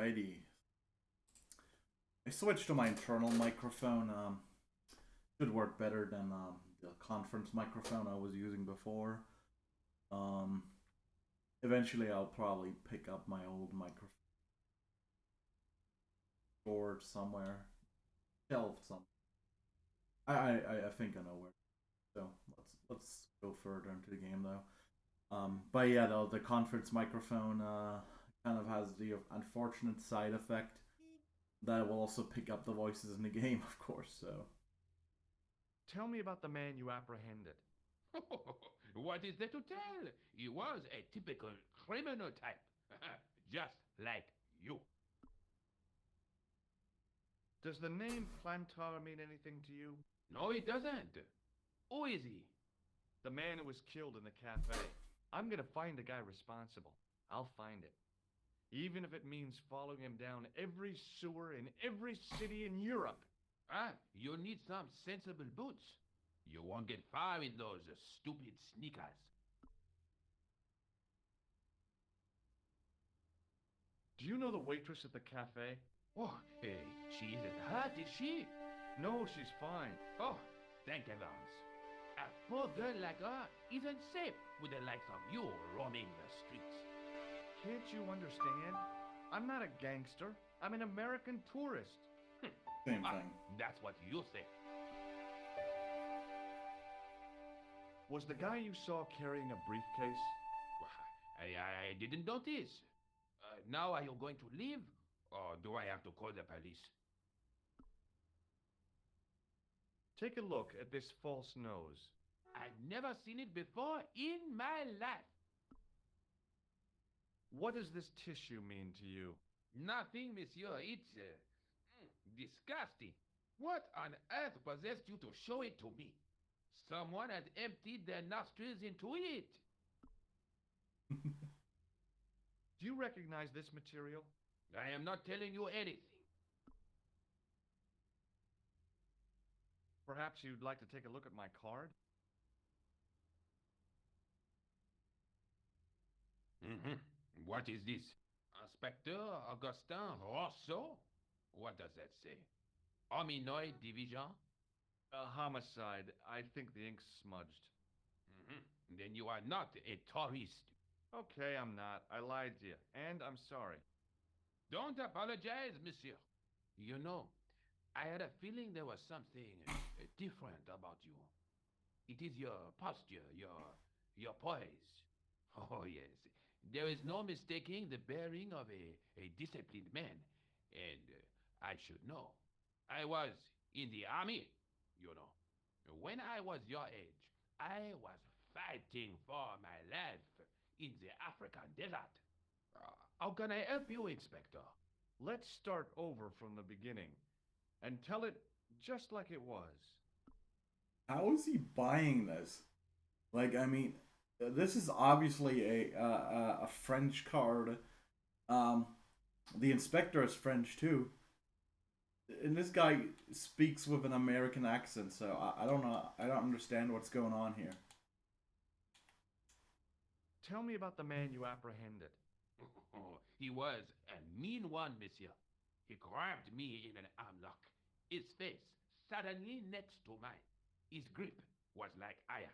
Alrighty. I switched to my internal microphone. Should work better than the conference microphone I was using before. Um, Eventually, I'll probably pick up my old microphone stored somewhere, shelved somewhere. I think I know where. So let's go further into the game though. But yeah, the conference microphone kind of has the unfortunate side effect that it will also pick up the voices in the game, of course. So Tell me about the man you apprehended. What is there to tell? He was a typical criminal type, just like you. Does the name Plantar mean anything to you? No, it doesn't. Who is he? The man who was killed in the cafe. I'm gonna find the guy responsible. I'll find it. Even if it means following him down every sewer in every city in Europe. Ah, you need some sensible boots. You won't get far in those stupid sneakers. Do you know the waitress at the cafe? Oh, hey, she isn't hurt, is she? No, she's fine. Oh, thank heavens. A poor girl like her isn't safe with the likes of you roaming the streets. Can't you understand? I'm not a gangster. I'm an American tourist. same Ah, thing. that's what you say. Was the guy you saw carrying a briefcase? I didn't notice. Now are you going to leave? Or do I have to call the police? Take a look at this false nose. I've never seen it before in my life. What does this tissue mean to you? Nothing, monsieur. It's disgusting. What on earth possessed you to show it to me? Someone had emptied their nostrils into it. Do you recognize this material? I am not telling you anything. Perhaps you'd like to take a look at my card? Mhm. What is this? Inspector Augustin Rousseau? What does that say? Hominoid Division? A homicide. I think the ink's smudged. Then you are not a tourist. Okay, I'm not. I lied to you, and I'm sorry. Don't apologize, monsieur. You know, I had a feeling there was something different about you. It is your posture, your poise. Oh, yes. There is no mistaking the bearing of a disciplined man. And I should know. I was in the army, you know. When I was your age, I was fighting for my life in the African desert. How can I help you, Inspector? Let's start over from the beginning and tell it just like it was. How is he buying this? Like, I mean, this is obviously a French card. Um, the inspector is French too, and this guy speaks with an American accent. So I don't know. I don't understand what's going on here. Tell me about the man you apprehended. Oh, he was a mean one, monsieur. He grabbed me in an armlock, his face suddenly next to mine. His grip was like iron,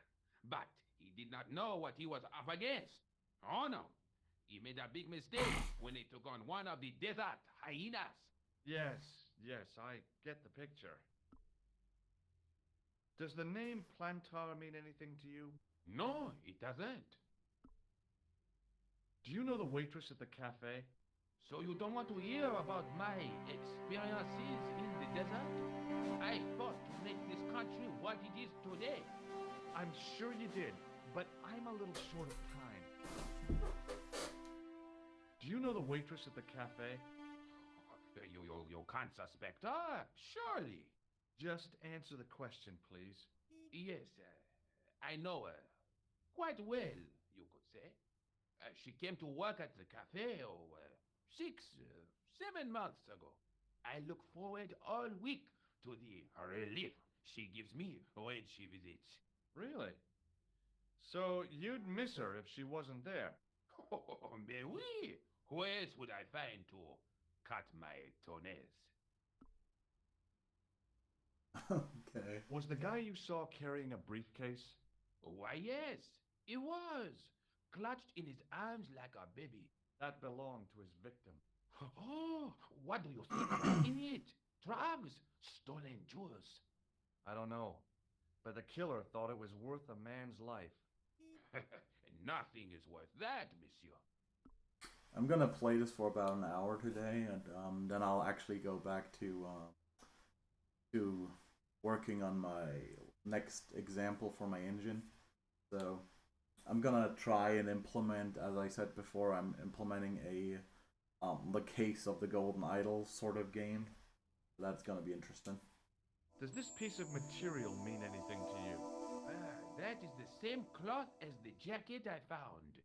but he did not know what he was up against. Oh no, he made a big mistake when he took on one of the desert hyenas. Yes, yes, I get the picture. Does the name Plantar mean anything to you? No, it doesn't. Do you know the waitress at the cafe? So you don't want to hear about my experiences in the desert? I fought to make this country what it is today. I'm sure you did, but I'm a little short of time. Do you know the waitress at the cafe? You can't suspect her, surely. Just answer the question, please. Yes, I know her quite well, you could say. She came to work at the cafe 6, 7 months ago. I look forward all week to the relief she gives me when she visits. Really? So you'd miss her if she wasn't there? Oh, mais oui. Who else would I find to cut my toenails. Okay. Was the guy you saw carrying a briefcase? Why, yes, it was. Clutched in his arms like a baby. That belonged to his victim. Oh, what do you think was in it? Drugs, stolen jewels. I don't know, but the killer thought it was worth a man's life. Nothing is worth that, monsieur. I'm gonna play this for about an hour today, and then I'll actually go back to working on my next example for my engine. So I'm gonna try and implement, as I said before, I'm implementing a the case of the golden idol sort of game. That's gonna be interesting. Does this piece of material mean anything to you? That is the same cloth as the jacket I found.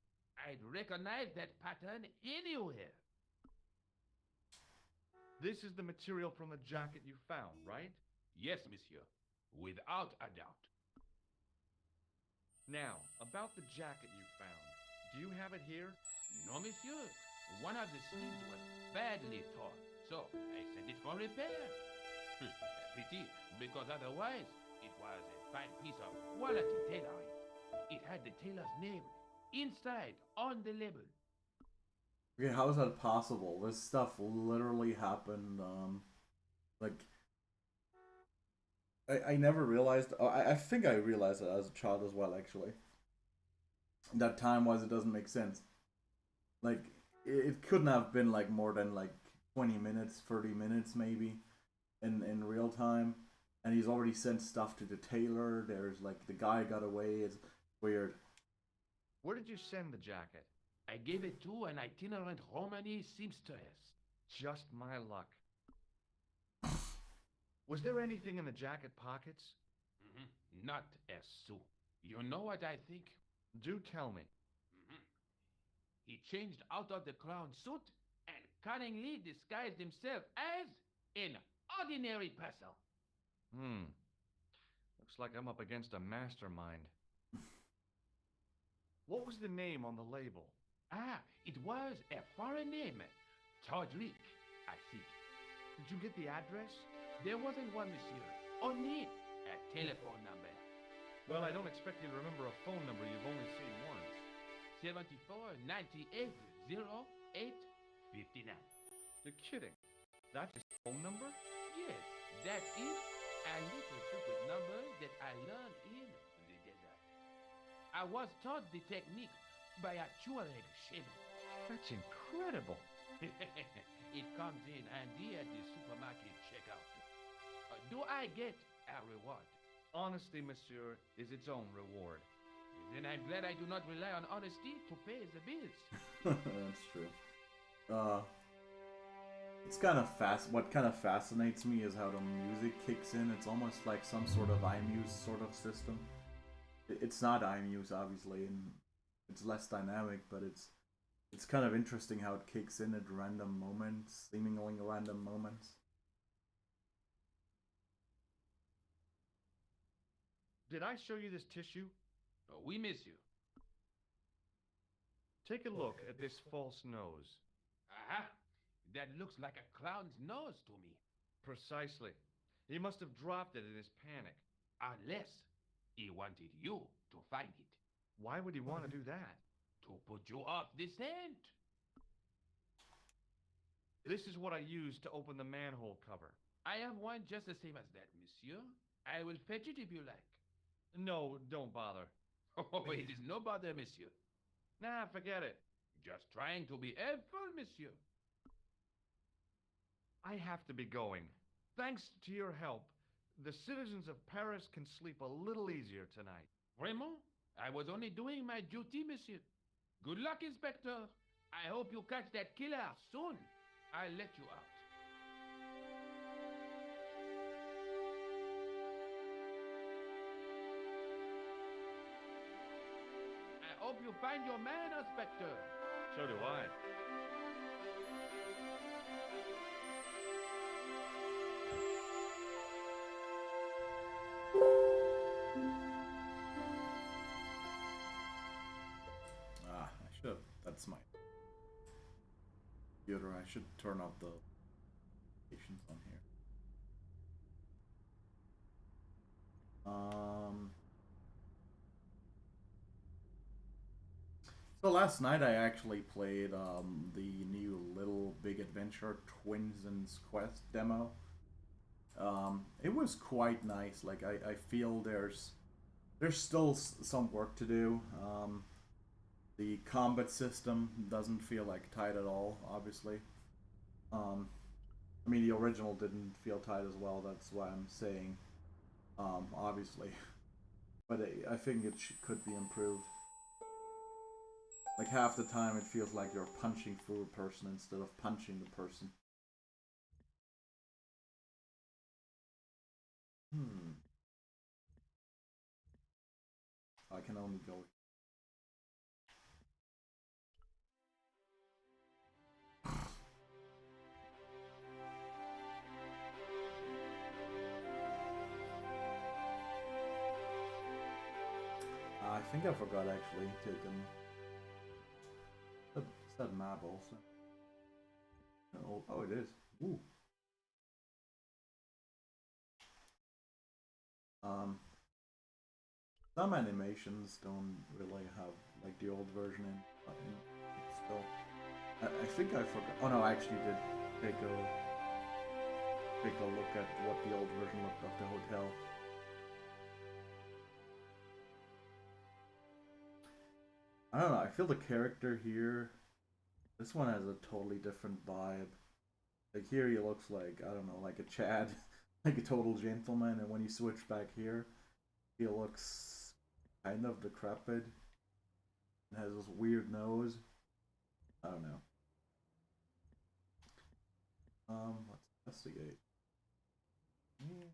I'd recognize that pattern anywhere. This is the material from the jacket you found, right? Yes, monsieur, without a doubt. Now, about the jacket you found. Do you have it here? No, monsieur. One of the sleeves was badly torn, so I sent it for repair. Pity, because otherwise it was a fine piece of quality tailoring. It had the tailor's name inside on the label. Okay, how is that possible? This stuff literally happened, like, I never realized, I think I realized it as a child as well, actually. That time-wise, it doesn't make sense. Like, it couldn't have been, like, more than, like, 20 minutes, 30 minutes, maybe, in real time. And he's already sent stuff to the tailor. There's, like, the guy got away. It's weird. Where did you send the jacket? I gave it to an itinerant Romany seamstress. Just my luck. Was there anything in the jacket pockets? Not a sou. You know what I think? Do tell me. He changed out of the clown suit and cunningly disguised himself as an ordinary person. Looks like I'm up against a mastermind. What was the name on the label? It was a foreign name. Todlik, I think. Did you get the address? There wasn't one, monsieur. Only a telephone number. Well, I don't expect you to remember a phone number you've only seen once. 74 98 08 59. You're kidding. That's his phone number? Yes, that is a little secret number that I learned in the desert. I was taught the technique by a Tuareg shaman. That's incredible. It comes in handy at the supermarket checkout. Do I get a reward? Honesty, monsieur, is its own reward. Then I'm glad I do not rely on honesty to pay the bills. That's true. It's kind of what kind of fascinates me is how the music kicks in. It's almost like some sort of iMuse sort of system. It's not iMuse, obviously, and it's less dynamic, but it's kind of interesting how it kicks in at random moments, seemingly random moments. Did I show you this tissue? We miss you. Take a look at this false nose. Aha! That looks like a clown's nose to me. Precisely. He must have dropped it in his panic. Unless he wanted you to find it. Why would he want to do that? To put you off the scent. This is what I used to open the manhole cover. I have one just the same as that, monsieur. I will fetch it if you like. No, don't bother. Oh, it is no bother, monsieur. Nah, forget it. Just trying to be helpful, monsieur. I have to be going. Thanks to your help, the citizens of Paris can sleep a little easier tonight. Vraiment? I was only doing my duty, monsieur. Good luck, Inspector. I hope you catch that killer soon. I'll let you out. I hope you find your man, Inspector. So do I. I should. That's my computer. I should turn off the notifications on here. So last night I actually played the new Little Big Adventure Twins' Quest demo. It was quite nice. Like I feel there's still some work to do. The combat system doesn't feel like tight at all, obviously. Um, I mean, the original didn't feel tight as well. That's why I'm saying, obviously. But I think it could be improved. Like half the time, it feels like you're punching through a person instead of punching the person. I can only go. I think I forgot actually taken. It said map also. Oh, it is. Ooh. Some animations don't really have like the old version in still. I think I forgot. Oh no, I actually did take a look at what the old version looked of the hotel. I don't know. I feel the character here. This one has a totally different vibe. Like here, he looks like I don't know, like a Chad, like a total gentleman, and when you switch back here, he looks kind of decrepit. And has this weird nose. I don't know. Let's investigate. Yeah.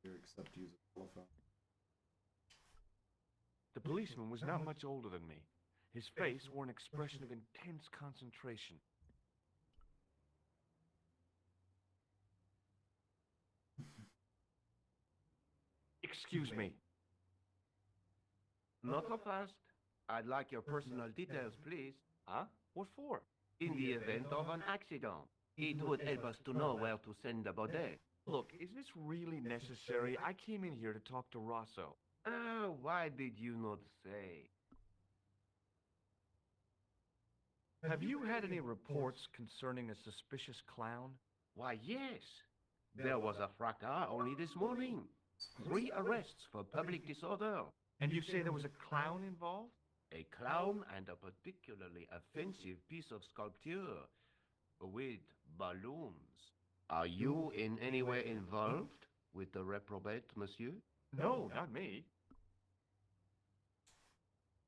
Here, except use a telephone. The policeman was not much older than me. His face wore an expression of intense concentration. Excuse me. Not so fast. I'd like your personal details, please. Huh? What for? In the event of an accident, it would help us to know where to send the body. Look, is this really necessary? I came in here to talk to Rosso. Why did you not say? Have you had any reports concerning a suspicious clown? Why, yes. There was a fracas only this morning. 3 arrests for public disorder. And you say there was a clown involved? A clown and a particularly offensive piece of sculpture with balloons. Are you in any way involved with the reprobate, monsieur? No, not me.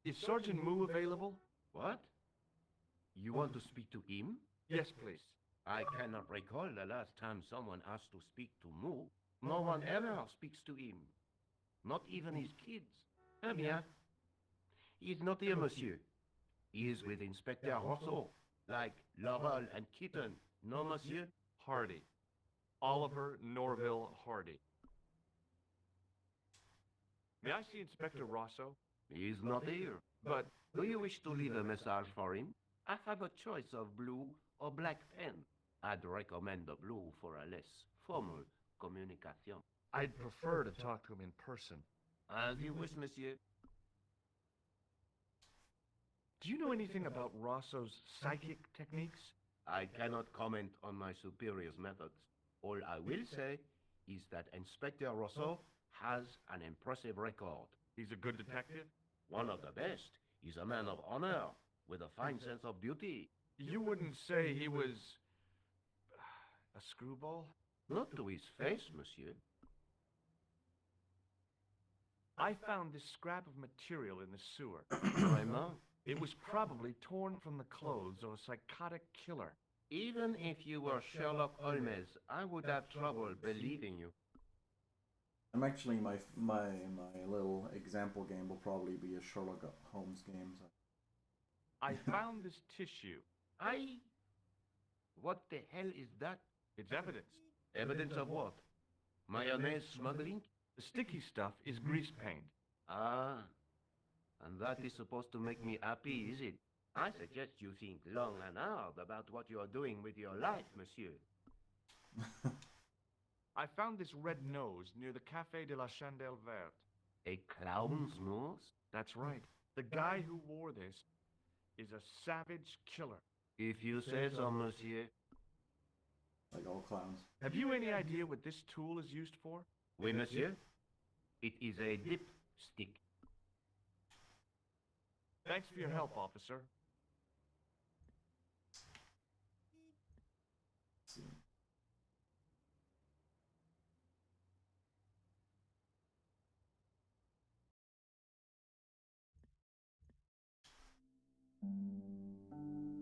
Is Sergeant Moo available? What? You want to speak to him? Yes, please. I cannot recall the last time someone asked to speak to Moo. No one ever speaks to him. Not even his kids. Eh bien. He is not here, monsieur. He is with Inspector Rosso, like Laurel and Kitten. No, monsieur? Hardy. Oliver Norville Hardy. May I see Inspector Rosso? He is not here. But do you wish to leave a message for him? I have a choice of blue or black pen. I'd recommend the blue for a less formal communication. I'd prefer to talk to him in person. As you wish, monsieur. Do you know anything about Rosso's psychic techniques? I cannot comment on my superior's methods. All I will say is that Inspector Rosso has an impressive record. He's a good detective? One of the best. He's a man of honor, with a fine sense of duty. You wouldn't say he was a screwball? Not to his face, monsieur. I found this scrap of material in the sewer. Vraiment? It was probably torn from the clothes of a psychotic killer. Even if you were Sherlock Holmes, I would have trouble believing you. I'm actually my little example game will probably be a Sherlock Holmes game. So. I found this tissue. What the hell is that? It's evidence. Evidence of what? Mayonnaise smuggling? The sticky stuff is grease paint. Ah, And that is supposed to make me happy, is it? I suggest you think long and hard about what you are doing with your life, monsieur. I found this red nose near the Café de la Chandelle Verte. A clown's nose? That's right. The guy who wore this is a savage killer. If you say so, monsieur. Like all clowns. Have you any idea what this tool is used for? Oui, monsieur. It is a dipstick. Thanks for your help, officer. Let's see.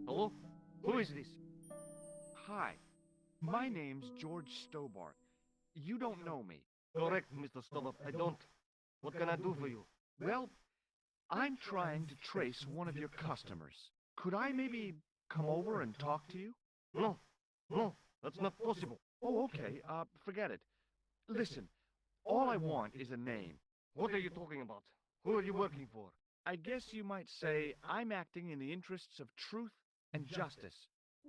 Hello? Who is this? Hi. My name's George Stobart. You don't know me. Correct, Mr. Stobart. I don't. What can I do for you? Well, I'm trying to trace one of your customers. Could I maybe come over and talk to you? No. No, that's not possible. Oh, okay. Forget it. Listen, all I want is a name. What are you talking about? Who are you working for? I guess you might say I'm acting in the interests of truth and justice.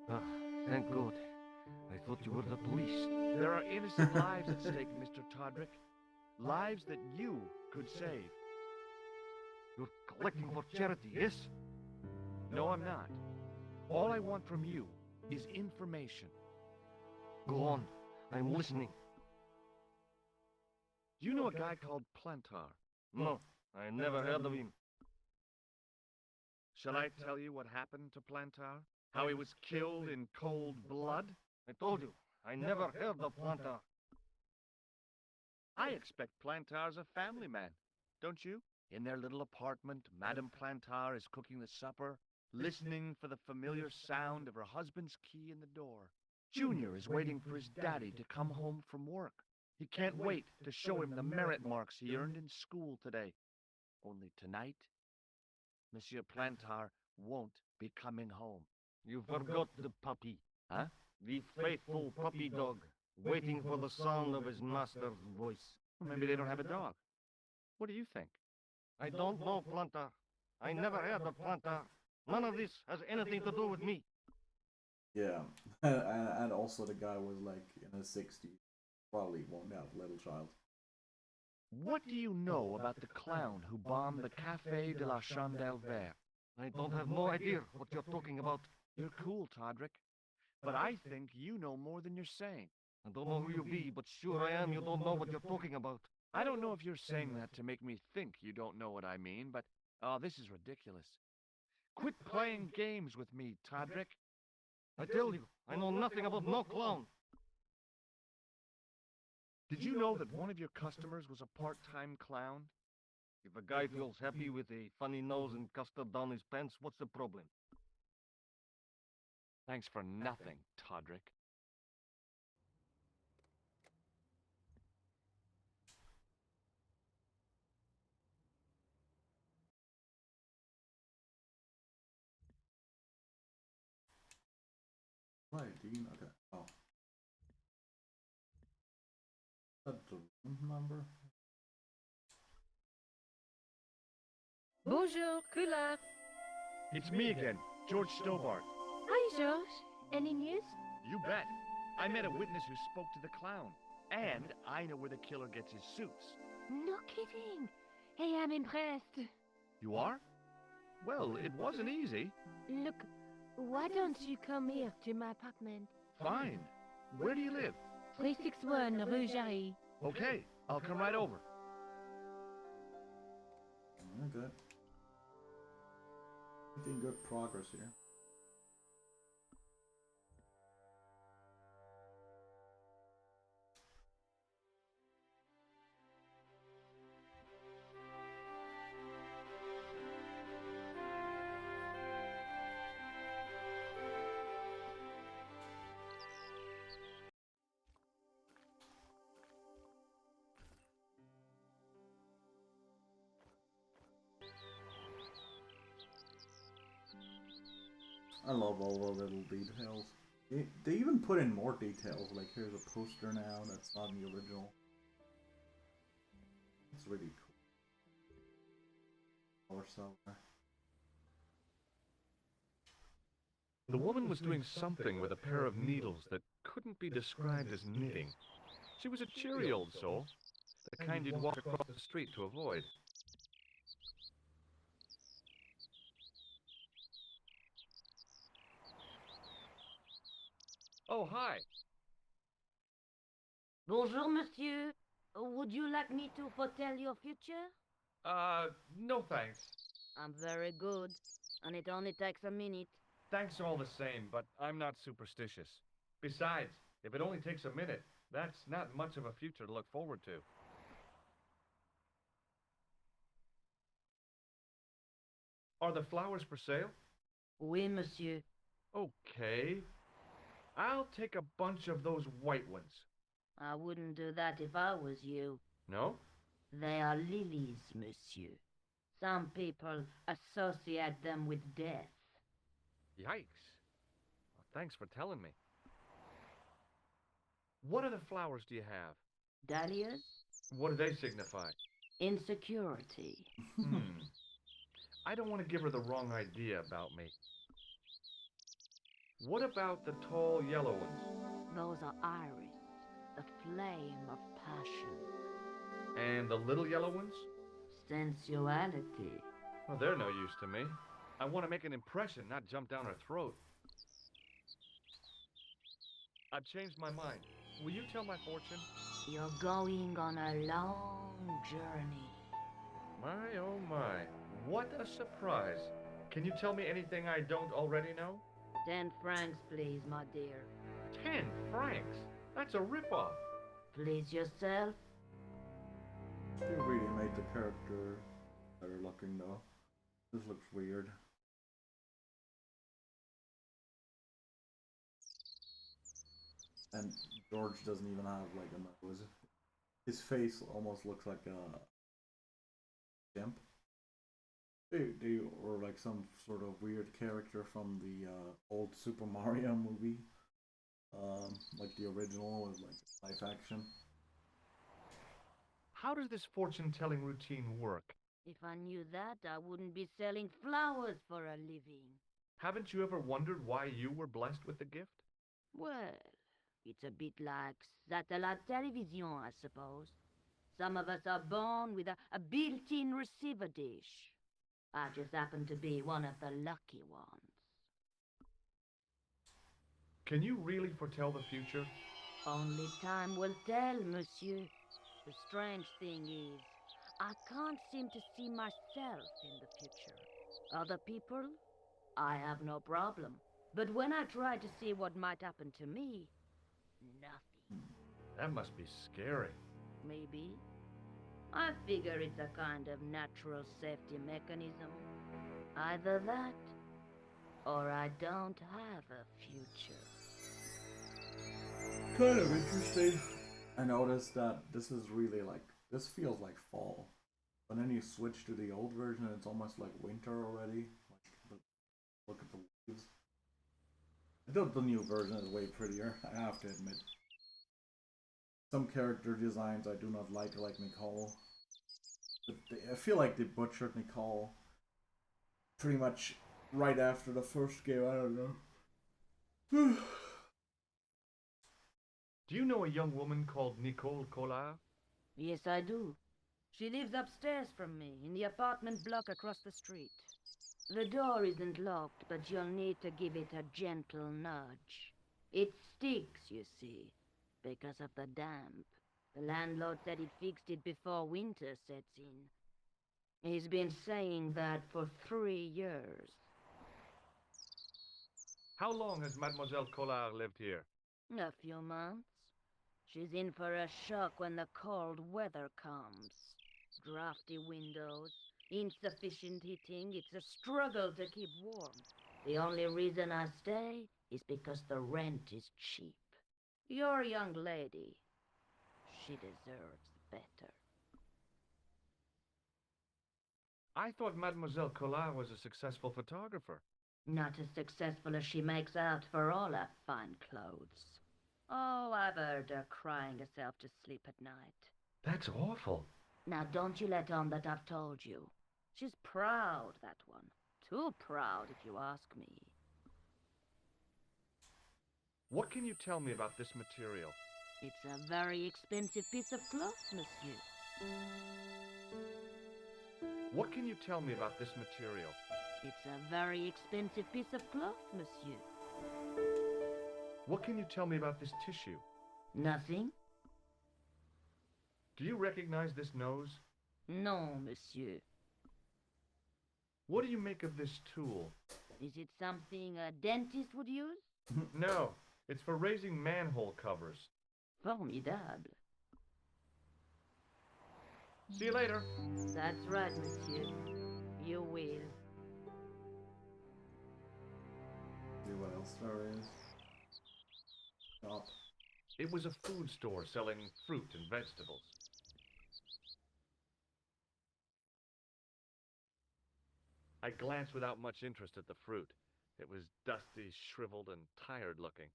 Ah, thank God. I thought you were the police. There are innocent lives at stake, Mr. Todrick. Lives that you could save. You're collecting for charity, yes? No, I'm not. All I want from you is information. Go on. I'm listening. Do you know a guy called Plantar? No, I never heard of him. Shall I tell you what happened to Plantar? How he was killed in cold blood? I told you, I never heard of Plantar. I expect Plantar's a family man, don't you? In their little apartment, Madame Plantar is cooking the supper, listening for the familiar sound of her husband's key in the door. Junior is waiting for his daddy to come home from work. He can't wait to show him the merit marks he earned in school today. Only tonight, Monsieur Plantar won't be coming home. You forgot the puppy. Huh? The faithful puppy dog, waiting for the sound of his master's voice. Well, maybe they don't have a dog. What do you think? I don't know, Plantar. I never heard of Plantar. None of this has anything to do with me. Yeah, and also the guy was like in his 60s. Probably won't have a little child. What do you know about the clown who bombed the Café de la Chandelle Verte? I don't have no idea what you're talking about. You're cool, Todrick. But I think you know more than you're saying. I don't know who you be, but sure I am you don't know what you're talking about. I don't know if you're saying that to make me think you don't know what I mean, but, oh, this is ridiculous. Quit playing games with me, Todrick. I tell you, I know nothing about no clown. Did you know that one of your customers was a part-time clown? If a guy feels happy with a funny nose and custard down his pants, what's the problem? Thanks for nothing, Todrick. Right, Dean. Okay. Oh. That's the room number. Bonjour, Kula. It's me again, George Stobart. Hi, George. Any news? You bet. I met a witness who spoke to the clown. And I know where the killer gets his suits. No kidding. Hey, I'm impressed. You are? Well, it wasn't easy. Look, why don't you come here to my apartment? Fine. Where do you live? 361 Rue Jarry. Okay, I'll come right over. Okay. Making good progress here. I love all the little details. They even put in more details, like here's a poster now that's not in the original. It's really flower seller. The woman was doing something with a pair of needles that couldn't be described as knitting. She was a cheery old soul, the kind you'd walk across the street to avoid. Oh, hi. Bonjour, monsieur. Would you like me to foretell your future? No thanks. I'm very good, and it only takes a minute. Thanks all the same, but I'm not superstitious. Besides, if it only takes a minute, that's not much of a future to look forward to. Are the flowers for sale? Oui, monsieur. Okay. I'll take a bunch of those white ones. I wouldn't do that if I was you. No? They are lilies, monsieur. Some people associate them with death. Yikes. Well, thanks for telling me. What other flowers do you have? Dahlias? What do they signify? Insecurity. I don't want to give her the wrong idea about me. What about the tall yellow ones? Those are iris, the flame of passion. And the little yellow ones? Sensuality. Well, they're no use to me. I want to make an impression, not jump down her throat. I've changed my mind. Will you tell my fortune? You're going on a long journey. My, oh my. What a surprise. Can you tell me anything I don't already know? 10 francs, please, my dear. 10 francs? That's a ripoff. Please yourself. They really made the character better looking though. This looks weird. And George doesn't even have like a nose. His face almost looks like a chimp. They or like some sort of weird character from the old Super Mario movie, like the original with like live action. How does this fortune-telling routine work? If I knew that, I wouldn't be selling flowers for a living. Haven't you ever wondered why you were blessed with the gift? Well, it's a bit like satellite television, I suppose. Some of us are born with a built-in receiver dish. I just happen to be one of the lucky ones. Can you really foretell the future? Only time will tell, monsieur. The strange thing is, I can't seem to see myself in the future. Other people, I have no problem. But when I try to see what might happen to me, nothing. That must be scary. Maybe. I figure it's a kind of natural safety mechanism. Either that, or I don't have a future. Kind of interesting. I noticed that this is really like, this feels like fall. But then you switch to the old version and it's almost like winter already. Like, look at the leaves. I thought the new version is way prettier, I have to admit. Some character designs I do not like Nicole. But I feel like they butchered Nicole pretty much right after the first game, I don't know. Do you know a young woman called Nicole Collard? Yes, I do. She lives upstairs from me, in the apartment block across the street. The door isn't locked, but you'll need to give it a gentle nudge. It sticks, you see, because of the damp. The landlord said he'd fixed it before winter sets in. He's been saying that for 3 years. How long has Mademoiselle Collard lived here? A few months. She's in for a shock when the cold weather comes. Drafty windows, insufficient heating. It's a struggle to keep warm. The only reason I stay is because the rent is cheap. You're a young lady. She deserves better. I thought Mademoiselle Collard was a successful photographer. Not as successful as she makes out for all her fine clothes. Oh, I've heard her crying herself to sleep at night. That's awful. Now don't you let on that I've told you. She's proud, that one. Too proud, if you ask me. What can you tell me about this material? It's a very expensive piece of cloth, monsieur. What can you tell me about this material? It's a very expensive piece of cloth, monsieur. What can you tell me about this tissue? Nothing? Do you recognize this nose? No, monsieur. What do you make of this tool? Is it something a dentist would use? No, it's for raising manhole covers. Formidable. See you later. That's right, monsieur. You will. See what else there is. Shop. It was a food store selling fruit and vegetables. I glanced without much interest at the fruit. It was dusty, shriveled, and tired looking.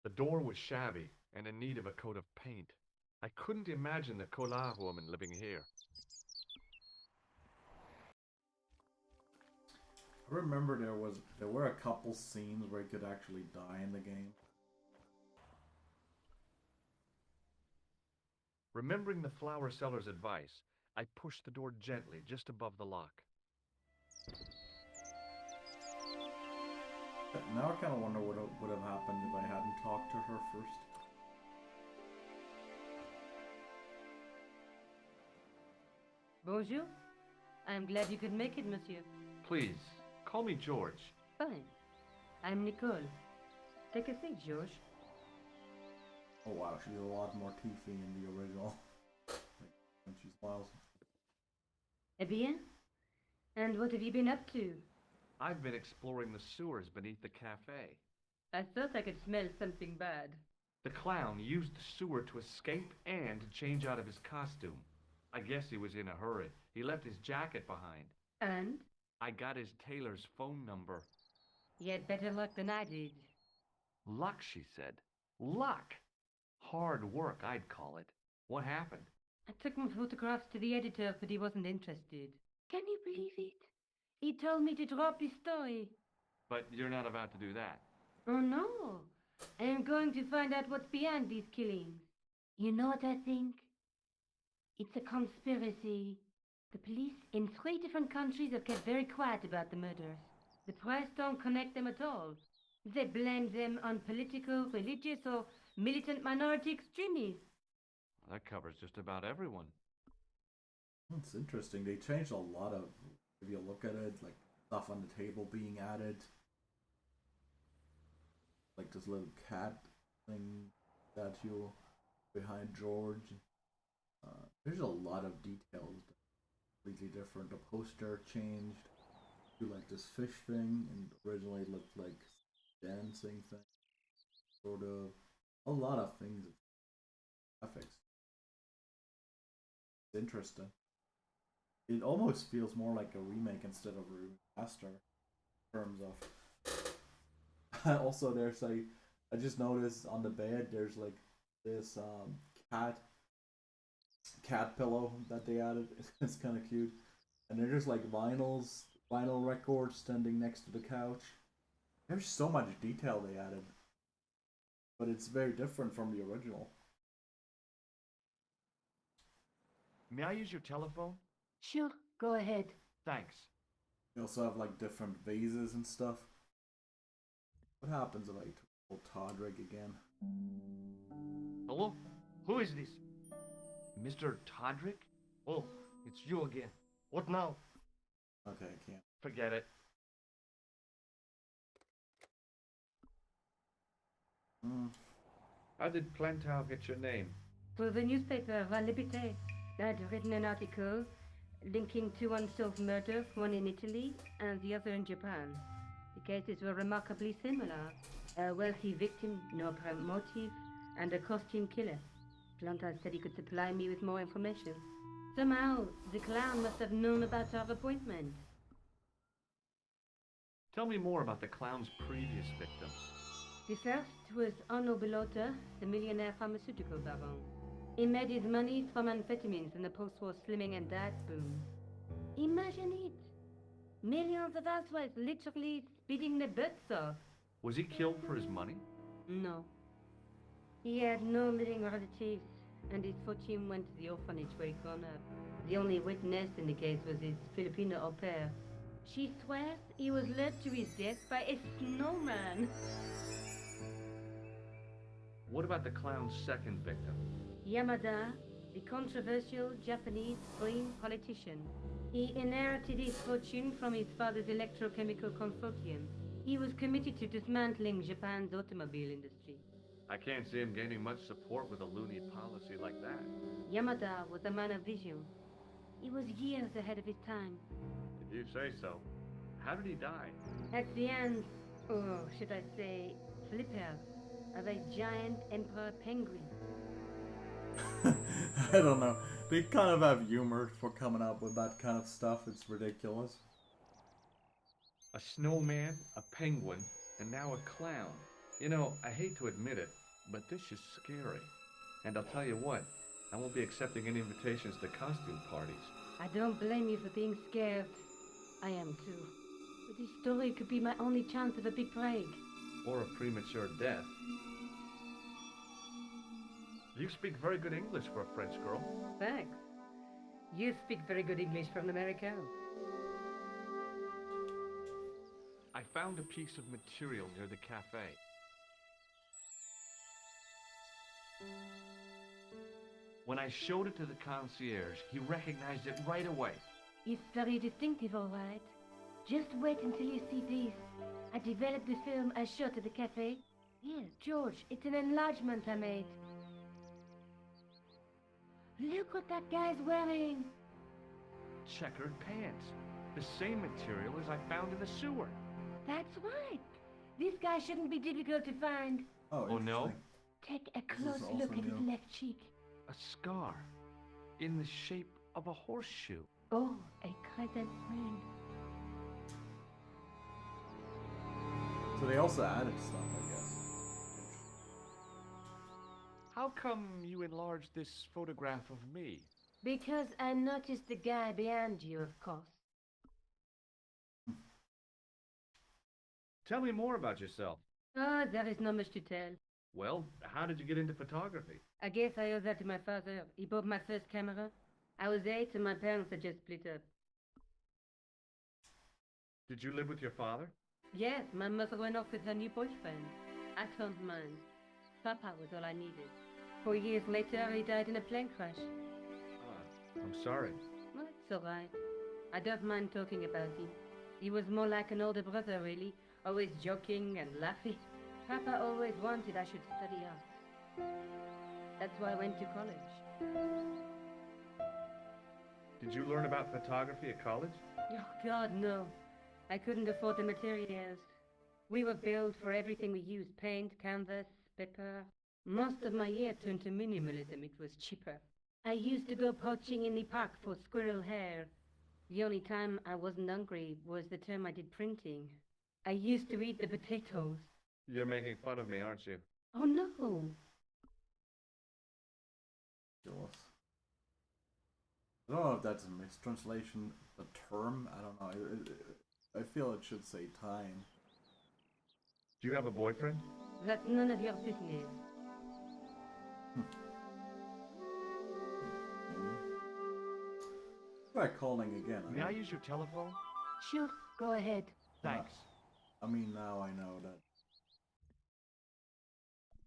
The door was shabby and in need of a coat of paint. I couldn't imagine the Collard woman living here. I remember there were a couple scenes where you could actually die in the game. Remembering the flower seller's advice, I pushed the door gently just above the lock. Now I kind of wonder what would have happened if I hadn't talked to her first. Bonjour. I'm glad you could make it, monsieur. Please, call me George. Fine. I'm Nicole. Take a seat, George. Oh wow, she's a lot more teethy in the original. Like, when she smiles. Eh bien? And what have you been up to? I've been exploring the sewers beneath the cafe. I thought I could smell something bad. The clown used the sewer to escape and to change out of his costume. I guess he was in a hurry. He left his jacket behind. And? I got his tailor's phone number. You had better luck than I did. Luck, she said. Luck! Hard work, I'd call it. What happened? I took my photographs to the editor, but he wasn't interested. Can you believe it? He told me to drop his story. But you're not about to do that. Oh no. I am going to find out what's behind these killings. You know what I think? It's a conspiracy. The police in 3 different countries have kept very quiet about the murders. The press don't connect them at all. They blame them on political, religious, or militant minority extremists. That covers just about everyone. It's interesting. They changed a lot of, if you look at it, like stuff on the table being added. Like this little cat thing statue behind George. There's a lot of details that are completely different. The poster changed to like this fish thing, and originally it looked like dancing thing. Sort of a lot of things. Graphics. It's interesting. It almost feels more like a remake instead of a remaster in terms of. Also, there's like, I just noticed on the bed there's like this cat pillow that they added. It's kind of cute, and they're just like vinyl records standing next to the couch. There's so much detail they added, but it's very different from the original. May I use your telephone? Sure, go ahead. Thanks. You also have like different vases and stuff. What happens if I told Todrick again? Hello? Who is this? Mr. Todrick? Oh, it's you again. What now? Okay, I can't. Forget it. How did Plantar get your name? For the newspaper, La Liberté, I'd written an article linking 2 unsolved murders, one in Italy and the other in Japan. The cases were remarkably similar. A wealthy victim, no apparent motive, and a costume killer. Plantar said he could supply me with more information. Somehow, the clown must have known about our appointment. Tell me more about the clown's previous victims. The first was Arno Bellotta, the millionaire pharmaceutical baron. He made his money from amphetamines in the post-war slimming and diet boom. Imagine it! Millions of housewives literally speeding their butts off. Was he killed for his money? No. He had no living relatives, and his fortune went to the orphanage where he'd grown up. The only witness in the case was his Filipino au pair. She swears he was led to his death by a snowman. What about the clown's second victim? Yamada, the controversial Japanese green politician. He inherited his fortune from his father's electrochemical consortium. He was committed to dismantling Japan's automobile industry. I can't see him gaining much support with a loony policy like that. Yamada was a man of vision. He was years ahead of his time. If you say so. How did he die? At the end, or should I say, flipper, of a giant emperor penguin. I don't know. They kind of have humor for coming up with that kind of stuff. It's ridiculous. A snowman, a penguin, and now a clown. You know, I hate to admit it, but this is scary. And I'll tell you what, I won't be accepting any invitations to costume parties. I don't blame you for being scared. I am too. But this story could be my only chance of a big break. Or a premature death. You speak very good English for a French girl. Thanks. You speak very good English from America. I found a piece of material near the cafe. When I showed it to the concierge, he recognized it right away. It's very distinctive, all right. Just wait until you see this. I developed the film I showed at the cafe. Here, George, it's an enlargement I made. Look what that guy's wearing. Checkered pants. The same material as I found in the sewer. That's right. This guy shouldn't be difficult to find. Oh, no? Take a This close is look also at his new. left cheek. A scar. In the shape of a horseshoe. Oh, a crescent moon. So they also added stuff, I guess. How come you enlarged this photograph of me? Because I noticed the guy behind you, of course. Tell me more about yourself. Oh, there is not much to tell. Well, how did you get into photography? I guess I owe that to my father. He bought my first camera. I was 8 and my parents had just split up. Did you live with your father? Yes, my mother went off with her new boyfriend. I don't mind. Papa was all I needed. 4 years later, he died in a plane crash. I'm sorry. Well, it's all right. I don't mind talking about him. He was more like an older brother, really. Always joking and laughing. Papa always wanted I should study art. That's why I went to college. Did you learn about photography at college? Oh, God, no. I couldn't afford the materials. We were billed for everything we used. Paint, canvas, paper. Most of my year turned to minimalism. It was cheaper. I used to go poaching in the park for squirrel hair. The only time I wasn't hungry was the term I did printing. I used to eat the potatoes. You're making fun of me, aren't you? Oh, no. Ridiculous. I don't know if that's a mistranslation, the term. I don't know. I feel it should say time. Do you have a boyfriend? That's none of your business. Try calling again. May I use your telephone? Sure, go ahead. Thanks. I mean, now I know that.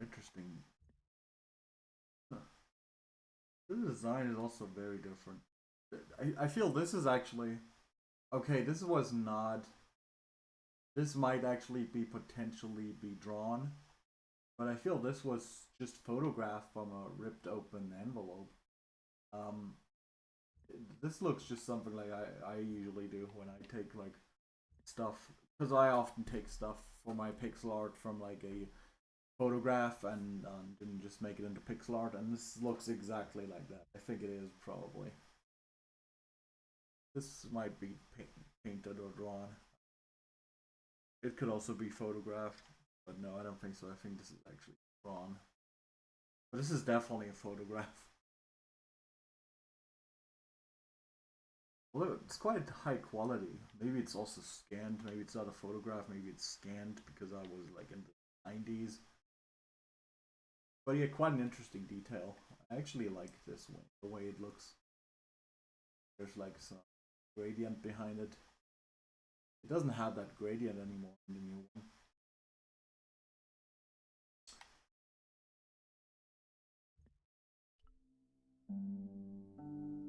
Interesting. Huh. This design is also very different. I feel this is actually... Okay, this was not... This might actually be potentially be drawn. But I feel this was just photographed from a ripped open envelope. This looks just something like I usually do when I take like stuff. Because I often take stuff for my pixel art from like a photograph and then just make it into pixel art. And this looks exactly like that. I think it is probably. This might be painted or drawn. It could also be photographed, but no, I don't think so. I think this is actually drawn. But this is definitely a photograph. Well, it's quite high quality. Maybe it's also scanned. Maybe it's not a photograph. Maybe it's scanned because I was like in the 90s. But yeah, quite an interesting detail. I actually like this one, the way it looks. There's like some gradient behind it. It doesn't have that gradient anymore in the new one.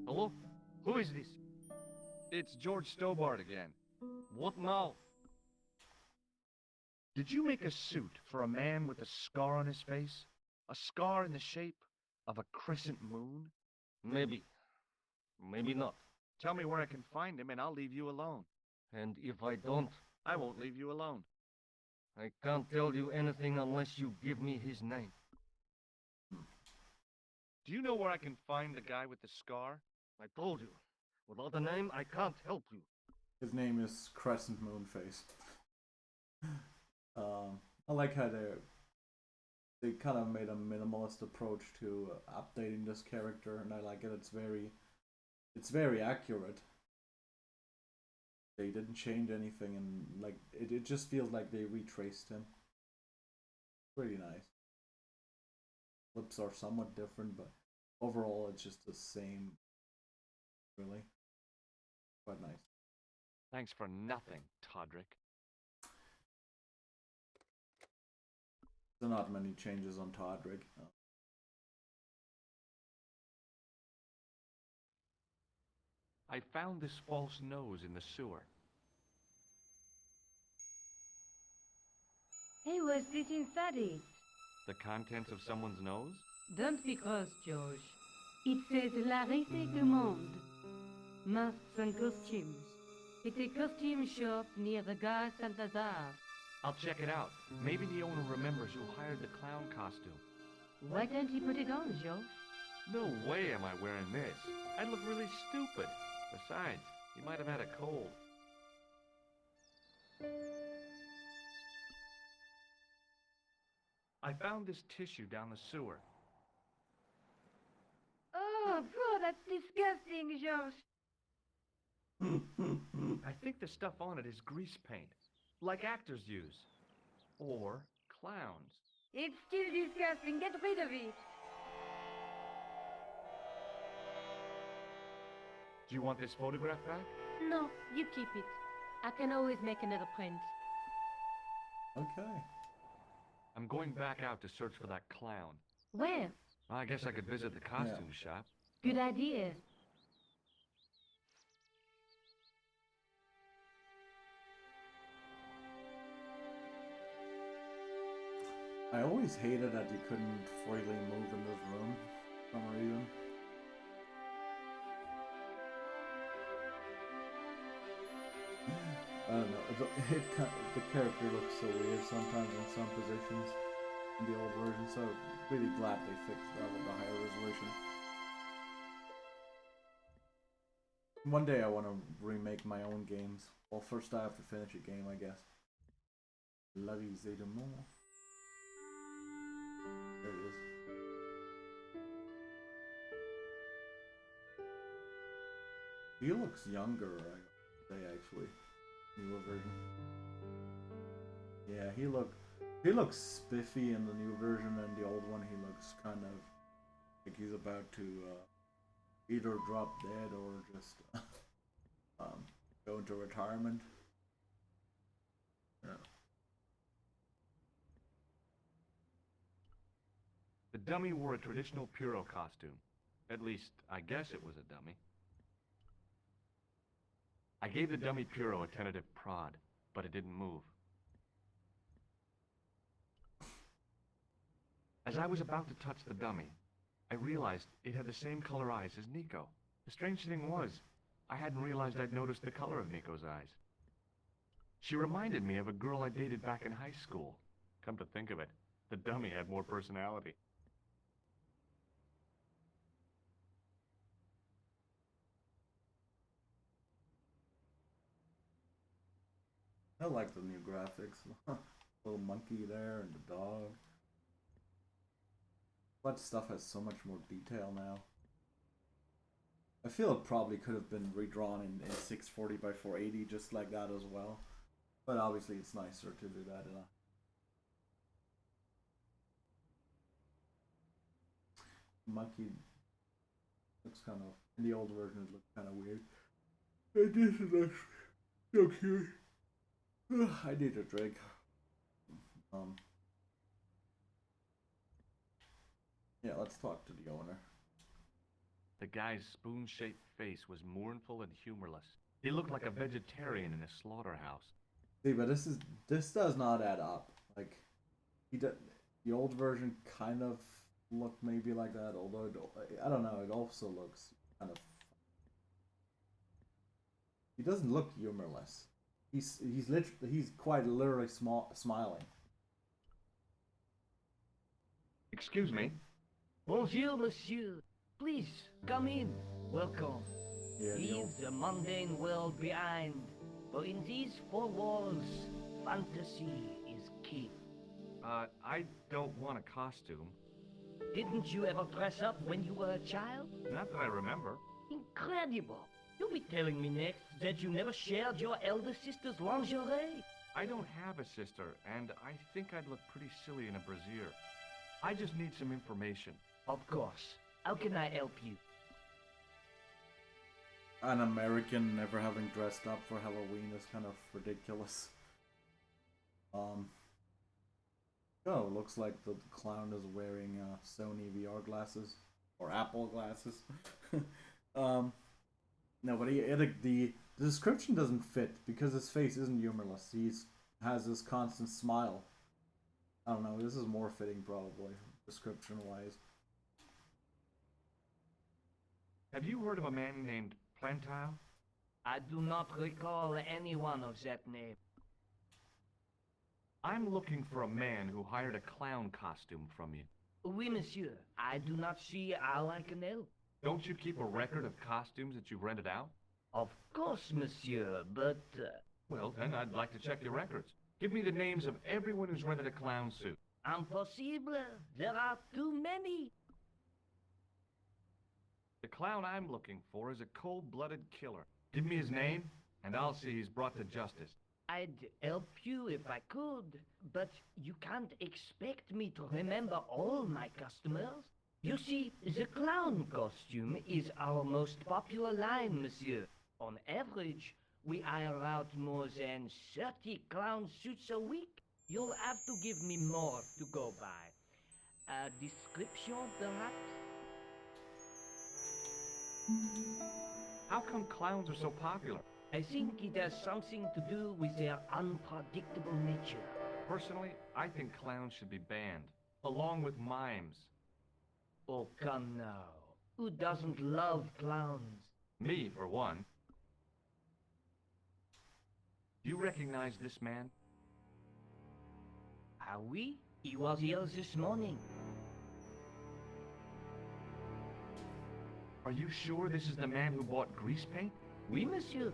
Hello? Who is this? It's George Stobart again. What now? Did you make a suit for a man with a scar on his face? A scar in the shape of a crescent moon? Maybe. Maybe not. Tell me where I can find him and I'll leave you alone. And if I don't, I won't leave you alone. I can't tell you anything unless you give me his name. Do you know where I can find the guy with the scar? I told you. Without a name, I can't help you. His name is Crescent Moonface. I like how they kind of made a minimalist approach to updating this character, and I like it. It's very accurate. They didn't change anything, and like it just feels like they retraced him. Pretty nice. Lips are somewhat different, but overall it's just the same. Really, quite nice. Thanks for nothing, Todrick. There are not many changes on Todrick. I found this false nose in the sewer. Hey, what's this inside it? The contents of someone's nose? Don't be cross, George. It says L'arrêté du monde. Masks and costumes. It's a costume shop near the Gare Saint-Lazare. I'll check it out. Maybe the owner remembers who hired the clown costume. Why don't you put it on, George? No way am I wearing this. I'd look really stupid. Besides, you might have had a cold. I found this tissue down the sewer. Oh, God, that's disgusting, George. I think the stuff on it is grease paint, like actors use. Or clowns. It's still disgusting. Get rid of it. Do you want this photograph back? No, you keep it. I can always make another print. Okay. I'm going back out to search for that clown. Where? I guess I could visit the costume shop. Good idea. I always hated that you couldn't freely move in this room for some reason. I don't know. The character looks so weird sometimes in some positions in the old version, so really glad they fixed that with the higher resolution. One day I want to remake my own games. Well, first I have to finish a game, I guess. La vie c'est de moi. There it is. He looks younger, I say, actually. Newer version. Yeah, he looks spiffy in the new version, and the old one he looks kind of like he's about to either drop dead or just go into retirement. Yeah. The dummy wore a traditional Puro costume. At least, I guess it was a dummy. I gave the dummy Puro a tentative prod, but it didn't move. As I was about to touch the dummy, I realized it had the same color eyes as Nico. The strange thing was, I hadn't realized I'd noticed the color of Nico's eyes. She reminded me of a girl I dated back in high school. Come to think of it, the dummy had more personality. I like the new graphics. Little monkey there and the dog. That stuff has so much more detail now. I feel it probably could have been redrawn in 640 by 480 just like that as well. But obviously it's nicer to do that in a monkey. Looks kind of, in the old version it looked kind of weird. And this is like so cute. I need a drink. Yeah, let's talk to the owner. The guy's spoon-shaped face was mournful and humorless. He looked like a vegetarian in a slaughterhouse. See, but this does not add up. Like, the old version kind of looked maybe like that, although I don't know. It also looks kind of. He doesn't look humorless. He's quite literally smiling. Excuse me. Bonjour, monsieur. Please, come in. Welcome. Yeah, Leave the mundane world behind. For in these four walls, fantasy is king. I don't want a costume. Didn't you ever dress up when you were a child? Not that I remember. Incredible. You'll be telling me next that you never shared your elder sister's lingerie. I don't have a sister, and I think I'd look pretty silly in a brassiere. I just need some information. Of course. How can I help you? An American never having dressed up for Halloween is kind of ridiculous. Oh, looks like the clown is wearing Sony VR glasses or Apple glasses. No, but the description doesn't fit because his face isn't humorless. He has this constant smile. I don't know. This is more fitting, probably, description-wise. Have you heard of a man named Plantile? I do not recall anyone of that name. I'm looking for a man who hired a clown costume from you. Oui, monsieur. I do not see how I can help. Don't you keep a record of costumes that you've rented out? Of course, monsieur, but... Well, then I'd like to check your records. Give me the names of everyone who's rented a clown suit. Impossible. There are too many. The clown I'm looking for is a cold-blooded killer. Give me his name, and I'll see he's brought to justice. I'd help you if I could, but you can't expect me to remember all my customers. You see, the clown costume is our most popular line, monsieur. On average, we hire out more than 30 clown suits a week. You'll have to give me more to go by. A description, perhaps? How come clowns are so popular? I think it has something to do with their unpredictable nature. Personally, I think clowns should be banned, along with mimes. Oh, come now. Who doesn't love clowns? Me, for one. Do you recognize this man? Ah oui? He was here this morning. Are you sure this is the man who bought grease paint? Oui, monsieur.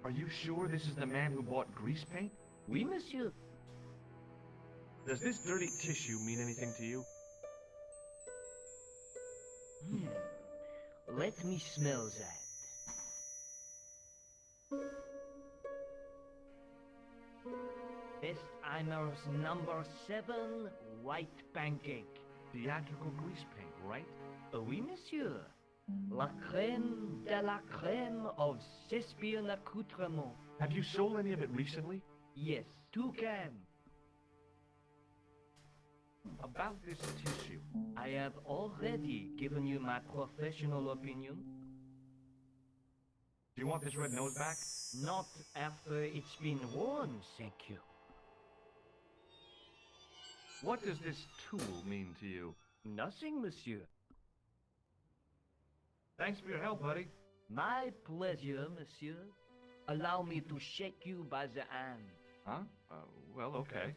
Are you sure this is the man who bought grease paint? Oui, monsieur. Does this dirty tissue mean anything to you? Let me smell that. Bestheimer's number 7 white pancake. Theatrical grease paint, right? Oui, monsieur. La crème de la crème of Thespian accoutrement. Have you sold any of it recently? Yes, 2 cans. About this tissue. I have already given you my professional opinion. Do you want this red nose back? Not after it's been worn, thank you. What does this tool mean to you? Nothing, monsieur. Thanks for your help, buddy. My pleasure, monsieur. Allow me to shake you by the hand. Huh? Well, okay.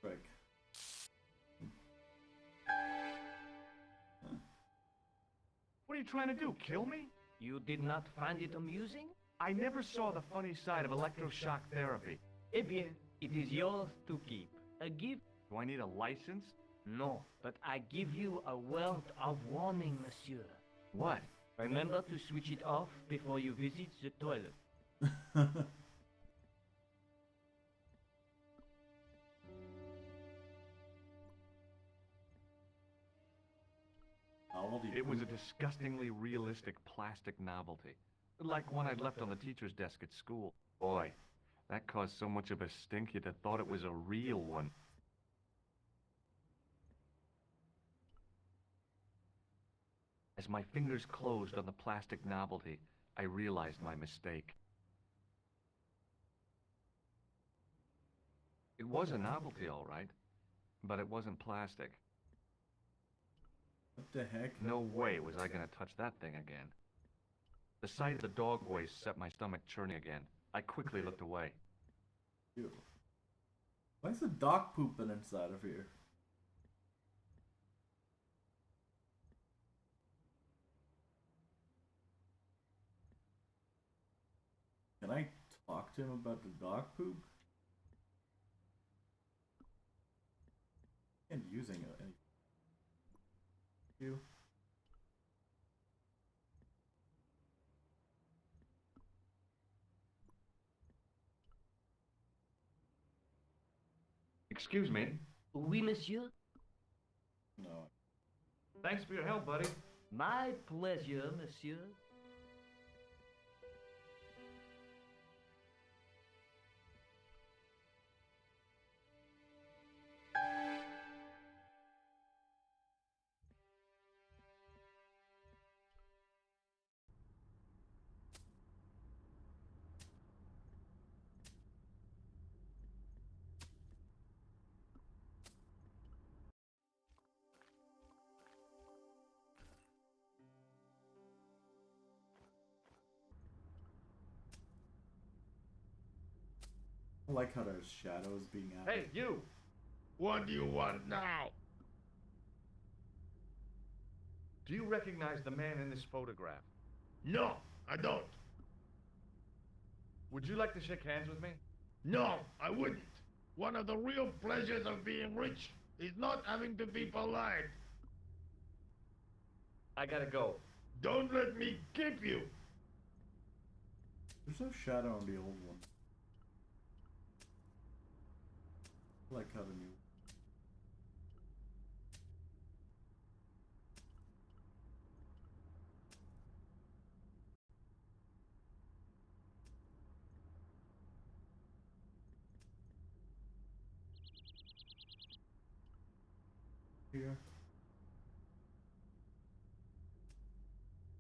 Break. What are you trying to do, kill me? You did not find it amusing? I never saw the funny side of electroshock therapy. Eh bien, it is yours to keep. A gift? Do I need a license? No, but I give you a word of warning, monsieur. What? Remember to switch it off before you visit the toilet. It was a disgustingly realistic plastic novelty. Like one I'd left on the teacher's desk at school. Boy, that caused so much of a stink you'd have thought it was a real one. As my fingers closed on the plastic novelty, I realized my mistake. It was a novelty, all right, but it wasn't plastic. What the heck? No way was I gonna touch that thing again. The sight of the dog waste set my stomach churning again. I quickly looked away. Ew. Why is the dog pooping inside of here? Can I talk to him about the dog poop? And using it. You. Excuse me. Oui, monsieur? No. Thanks for your help, buddy. My pleasure, monsieur. I like how there's shadows being added. Hey, you! What do you want now? Do you recognize the man in this photograph? No, I don't. Would you like to shake hands with me? No, I wouldn't. One of the real pleasures of being rich is not having to be polite. I gotta go. Don't let me keep you. There's no shadow on the old one. I like how the new. Here.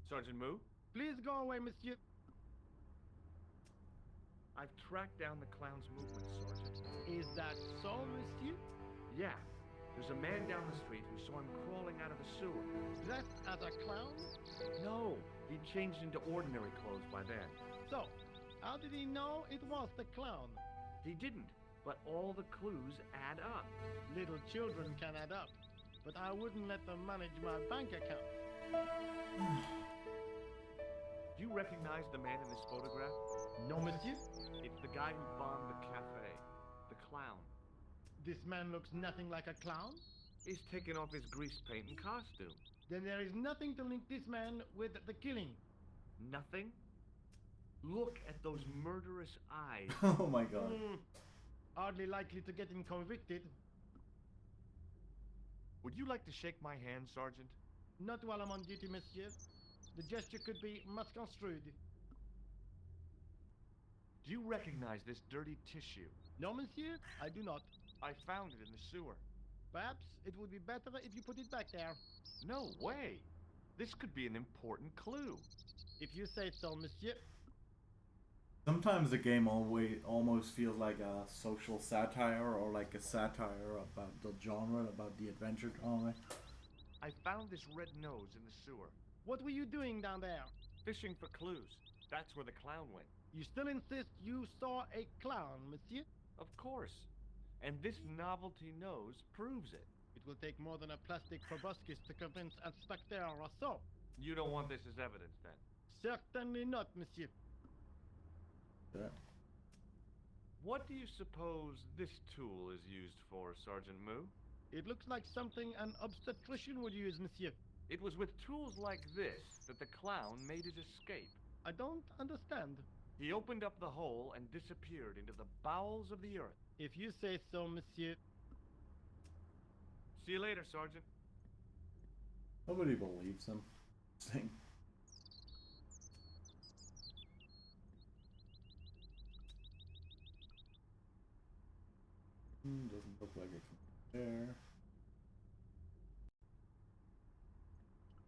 Sergeant Moo? Please go away, monsieur. I've tracked down the clown's movements, Sergeant. Is that so, monsieur? Yeah. There's a man down the street who saw him crawling out of the sewer. Dressed as a clown? No, he changed into ordinary clothes by then. So, how did he know it was the clown? He didn't, but all the clues add up. Little children can add up, but I wouldn't let them manage my bank account. Do you recognize the man in this photograph? No, monsieur. It's the guy who bombed the cafe. The clown. This man looks nothing like a clown. He's taken off his grease paint and costume. Then there is nothing to link this man with the killing. Nothing? Look at those murderous eyes. Oh my god. Hardly likely to get him convicted. Would you like to shake my hand, Sergeant? Not while I'm on duty, monsieur. The gesture could be misconstrued. Do you recognize this dirty tissue? No, monsieur, I do not. I found it in the sewer. Perhaps it would be better if you put it back there. No way! This could be an important clue. If you say so, monsieur. Sometimes the game almost feels like a social satire or like a satire about the genre, about the adventure genre. I found this red nose in the sewer. What were you doing down there? Fishing for clues. That's where the clown went. You still insist you saw a clown, monsieur? Of course. And this novelty nose proves it. It will take more than a plastic proboscis to convince Inspector Rousseau. You don't want this as evidence, then? Certainly not, monsieur. Yeah. What do you suppose this tool is used for, Sergeant Moo? It looks like something an obstetrician would use, monsieur. It was with tools like this that the clown made his escape. I don't understand. He opened up the hole and disappeared into the bowels of the earth. If you say so, monsieur. See you later, Sergeant. Nobody believes him. Thing. Doesn't look like it can there.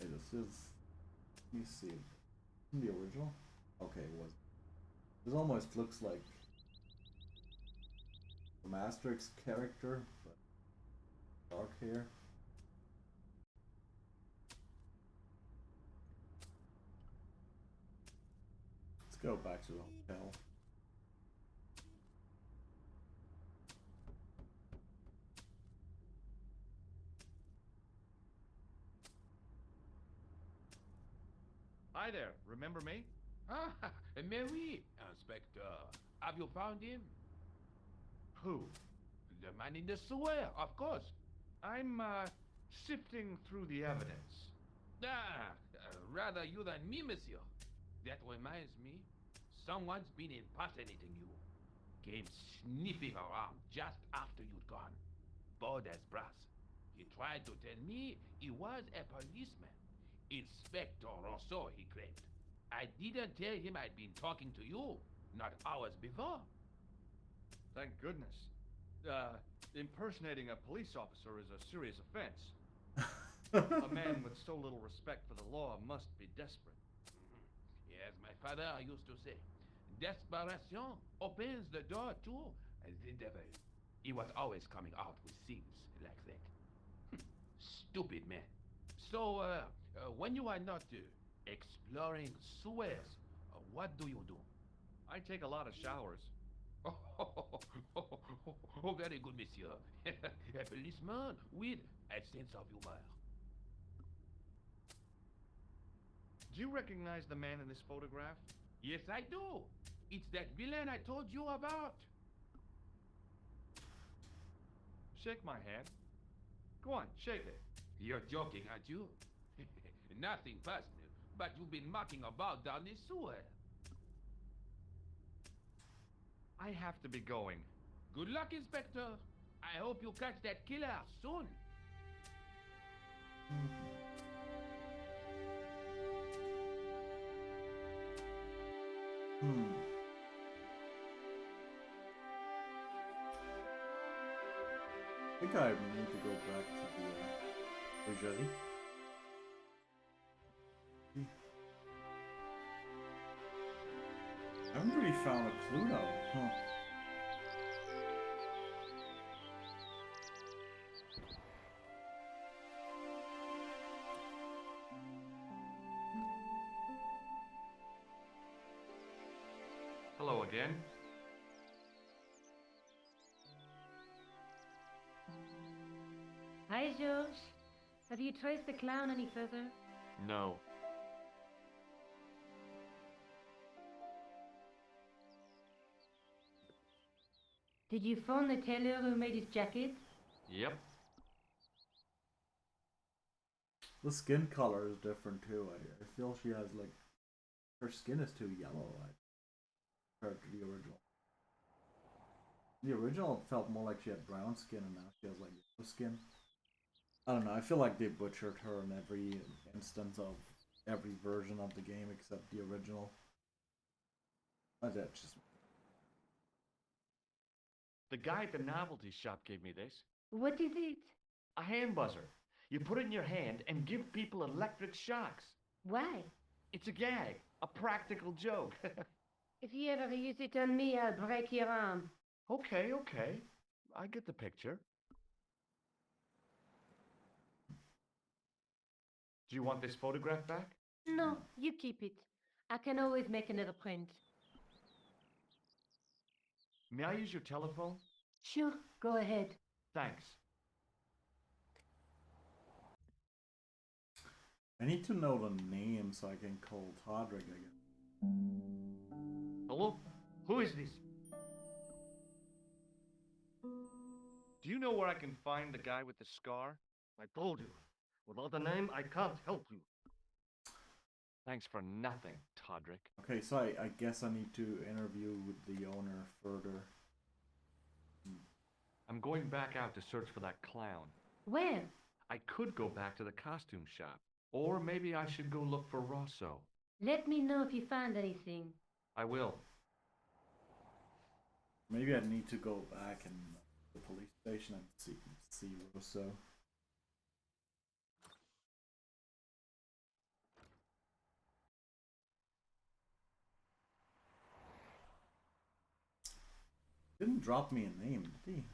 Okay, this is. Let me see. In the original? Okay, it was. This almost looks like the Master's character, but dark hair. Let's go back to the hotel. Hi there, remember me? Ah, mais oui, Inspector. Have you found him? Who? The man in the sewer, of course. I'm, sifting through the evidence. Ah, rather you than me, monsieur. That reminds me, someone's been impersonating you. Came sniffing around just after you'd gone. Bold as brass. He tried to tell me he was a policeman. Inspector Rousseau, he claimed. I didn't tell him I'd been talking to you, not hours before. Thank goodness. Impersonating a police officer is a serious offense. A man with so little respect for the law must be desperate. Yes, my father used to say, desperation opens the door to the devil. He was always coming out with things like that. Stupid man. So, when you are not exploring sewers, what do you do? I take a lot of showers. Oh, very good, monsieur. A policeman with a sense of humor. Do you recognize the man in this photograph? Yes, I do. It's that villain I told you about. Shake my hand. Go on, shake it. You're joking, aren't you? Nothing personal, but you've been mucking about down this sewer. I have to be going. Good luck, Inspector. I hope you catch that killer soon. I think I need to go back to the jetty. I haven't really found a clue though. Huh. Hello again. Hi, George. Have you traced the clown any further? No. Did you phone the tailor who made his jacket? Yep. The skin color is different too. I feel she has like her skin is too yellow compared to the original. The original felt more like she had brown skin, and now she has like yellow skin. I don't know. I feel like they butchered her in every instance of every version of the game except the original. That's just. The guy at the novelty shop gave me this. What is it? A hand buzzer. You put it in your hand and give people electric shocks. Why? It's a gag. A practical joke. If you ever use it on me, I'll break your arm. Okay. I get the picture. Do you want this photograph back? No, you keep it. I can always make another print. May I use your telephone? Sure, go ahead. Thanks. I need to know the name so I can call Todrick again. Hello? Who is this? Do you know where I can find the guy with the scar? I told you. Without a name, I can't help you. Thanks for nothing, Todrick. Okay, so I guess I need to interview with the owner further. I'm going back out to search for that clown. Where? I could go back to the costume shop. Or maybe I should go look for Rosso. Let me know if you find anything. I will. Maybe I need to go back and the police station and see Rosso. Didn't drop me a name, did he?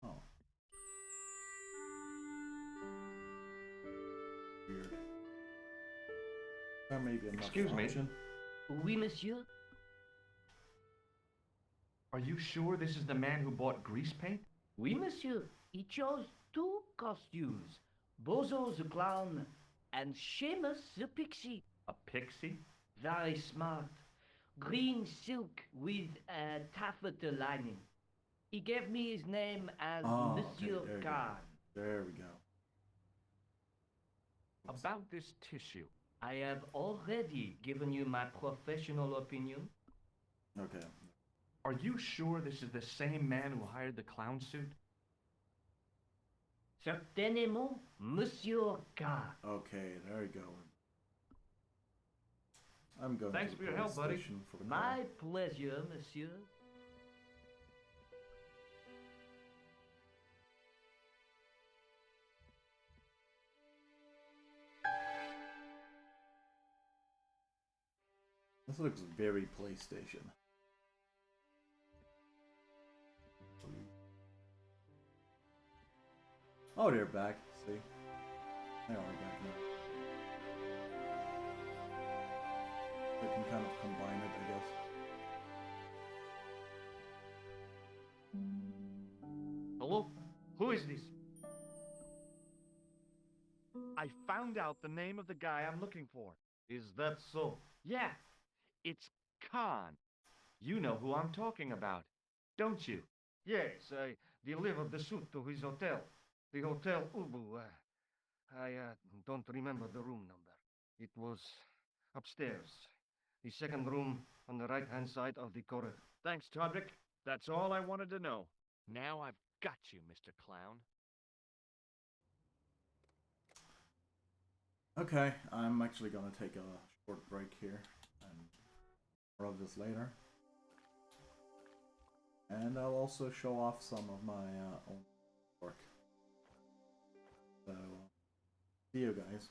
Oh. Weird. Or maybe another Excuse me. option. Oui, monsieur? Are you sure this is the man who bought grease paint? Oui, monsieur. He chose two costumes. Bozo the clown and Seamus the pixie. A pixie? Very smart. Green silk with a taffeta lining. He gave me his name as Monsieur okay, Khan. there we go. About this tissue. I have already given you my professional opinion. Okay. Are you sure this is the same man who hired the clown suit? Certainement, Monsieur Khan. Okay, there we go. I'm going Thanks to for the your police help, buddy. station for the My car. pleasure, monsieur. This looks very PlayStation. Oh, they're back. See, they are back now. They can kind of combine it, I guess. Hello? Who is this? I found out the name of the guy I'm looking for. Is that so? Yeah, it's Khan. You know who I'm talking about, don't you? Yes, I delivered the suit to his hotel. The Hotel Ubu. I don't remember the room number. It was upstairs. The second room on the right-hand side of the corridor. Thanks, Todrick. That's all I wanted to know. Now I've got you, Mr. Clown. Okay, I'm actually gonna take a short break here and more of this later. And I'll also show off some of my own work. So, see you guys.